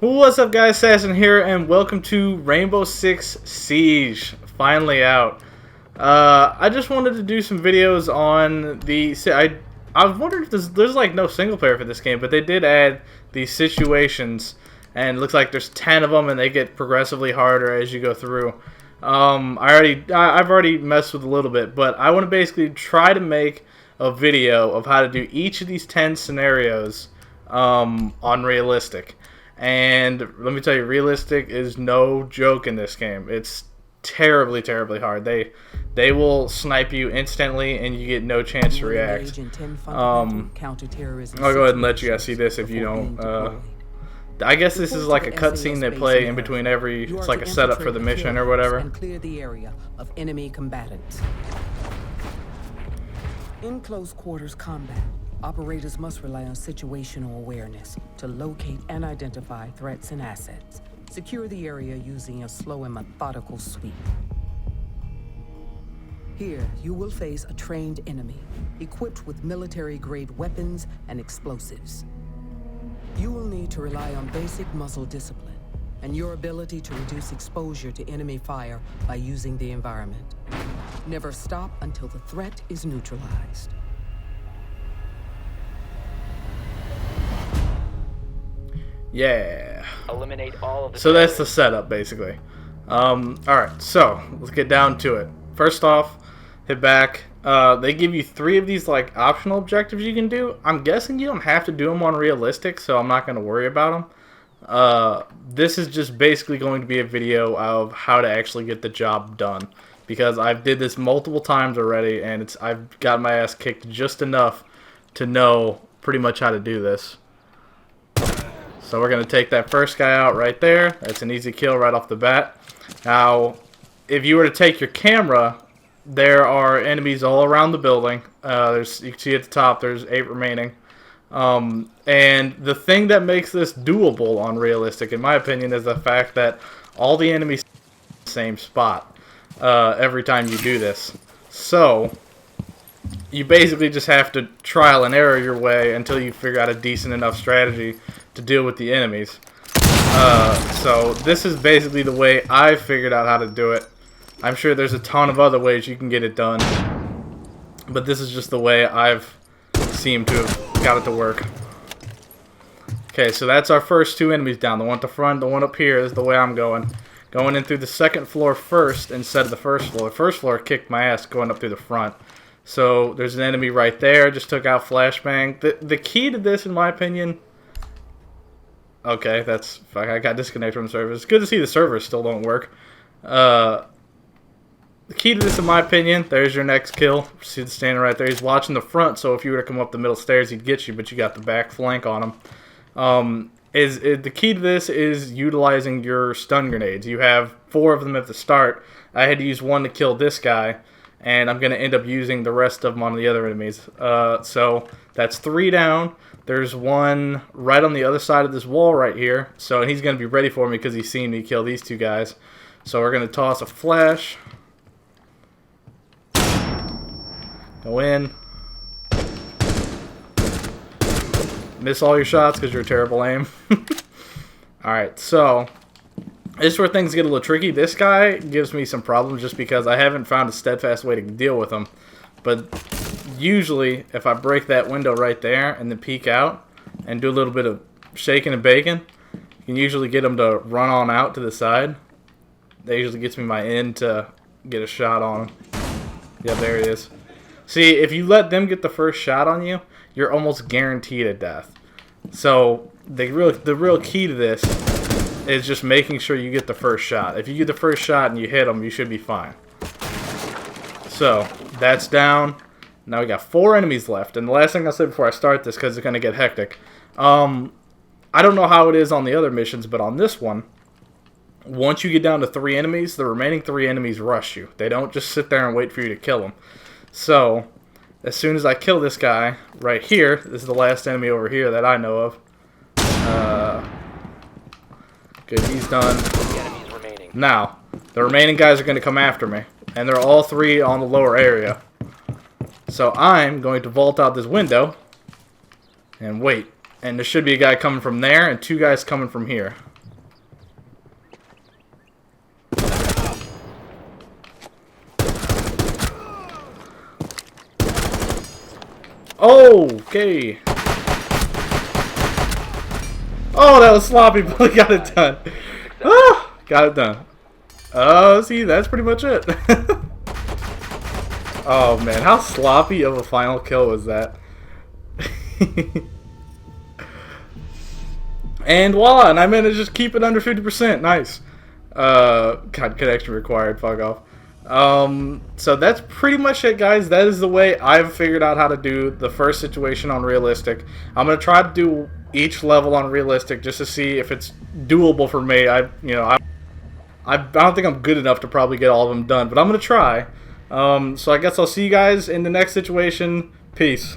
What's up, guys? Assassin here, and welcome to Rainbow Six Siege. Finally out. I just wanted to do some videos on the. I was wondering if there's like no single player for this game, but they did add these situations, and it looks like there's 10 of them, and they get progressively harder as you go through. I've already messed with a little bit, but I want to basically try to make a video of how to do each of these 10 scenarios on realistic. And let me tell you, realistic is no joke in this game. It's terribly, terribly hard. They will snipe you instantly, and you get no chance to react. I'll go ahead and let you guys see this if you don't. I guess this is like a cutscene they play in between every. It's like a setup for the mission or whatever. And clear the area of enemy combatants. In close quarters combat, operators must rely on situational awareness to locate and identify threats and assets. Secure the area using a slow and methodical sweep. Here, you will face a trained enemy, equipped with military-grade weapons and explosives. You will need to rely on basic muscle discipline and your ability to reduce exposure to enemy fire by using the environment. Never stop until the threat is neutralized. Yeah. Eliminate all of the So that's the setup, basically. Alright, so let's get down to it. First off, hit back. They give you 3 of these like optional objectives you can do. I'm guessing you don't have to do them on realistic, so I'm not going to worry about them. This is just basically going to be a video of how to actually get the job done, because I've did this multiple times already, and I've got my ass kicked just enough to know pretty much how to do this. So we're going to take that first guy out right there. That's an easy kill right off the bat. Now, if you were to take your camera, there are enemies all around the building. You can see at the top there's 8 remaining. And the thing that makes this doable on realistic, in my opinion, is the fact that all the enemies are in the same spot every time you do this. So you basically just have to trial and error your way until you figure out a decent enough strategy to deal with the enemies. So this is basically the way I figured out how to do it. I'm sure there's a ton of other ways you can get it done, but this is just the way I've seemed to have got it to work. Okay, so that's our first 2 enemies down. The one at the front, the one up here is the way I'm going. Going in through the second floor first instead of the first floor. The first floor kicked my ass going up through the front. So there's an enemy right there. Just took out Flashbang. The key to this, in my opinion... Okay, I got disconnected from the server. It's good to see the servers still don't work. The key to this, in my opinion, there's your next kill. See the standing right there. He's watching the front, so if you were to come up the middle stairs, he'd get you, but you got the back flank on him. The key to this is utilizing your stun grenades. You have 4 of them at the start. I had to use 1 to kill this guy, and I'm going to end up using the rest of them on the other enemies. So that's 3 down. There's 1 right on the other side of this wall right here. And he's going to be ready for me because he's seen me kill these 2 guys. So we're going to toss a flash. Go in. Miss all your shots because you're a terrible aim. Alright, so this is where things get a little tricky. This guy gives me some problems just because I haven't found a steadfast way to deal with him. But usually, if I break that window right there and then peek out and do a little bit of shaking and baking, you can usually get him to run on out to the side. That usually gets me my end to get a shot on him. Yeah, there he is. See, if you let them get the first shot on you, you're almost guaranteed a death. So the real key to this is just making sure you get the first shot. If you get the first shot and you hit them, you should be fine. So that's down. Now we got 4 enemies left. And the last thing I'll say before I start this, because it's going to get hectic. I don't know how it is on the other missions, but on this one, once you get down to 3 enemies, the remaining 3 enemies rush you. They don't just sit there and wait for you to kill them. So, as soon as I kill this guy right here, this is the last enemy over here that I know of. Good, he's done. Now, the remaining guys are going to come after me. And they're all 3 on the lower area. So I'm going to vault out this window and wait. And there should be a guy coming from there and 2 guys coming from here. Oh, okay. Oh, that was sloppy, but we got it done. Ah, got it done. See, that's pretty much it. Oh man, how sloppy of a final kill was that? And voila, and I managed to just keep it under 50%. Nice. God, connection required. Fuck off. So that's pretty much it, guys. That is the way I've figured out how to do the first situation on realistic. I'm gonna try to do each level on realistic just to see if it's doable for me. I don't think I'm good enough to probably get all of them done, but I'm gonna try. So I guess I'll see you guys in the next situation. Peace.